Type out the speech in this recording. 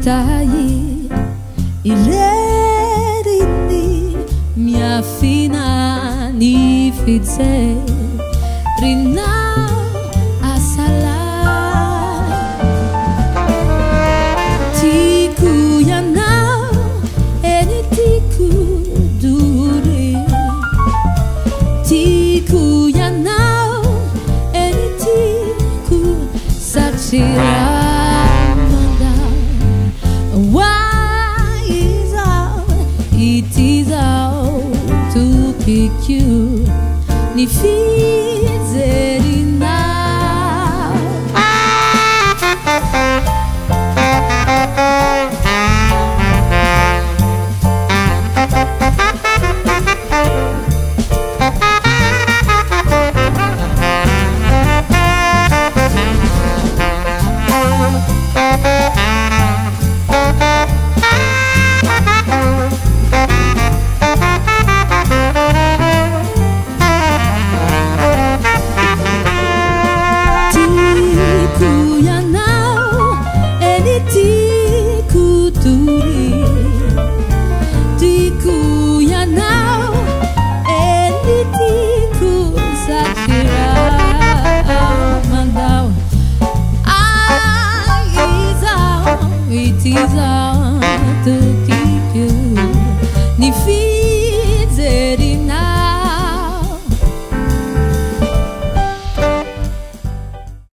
taillé, il est rini, mia fina ni fidse, rina asala. Tiku yana, eni tiku dure. Tiku yana, eni tiku satira. It is out to pick you.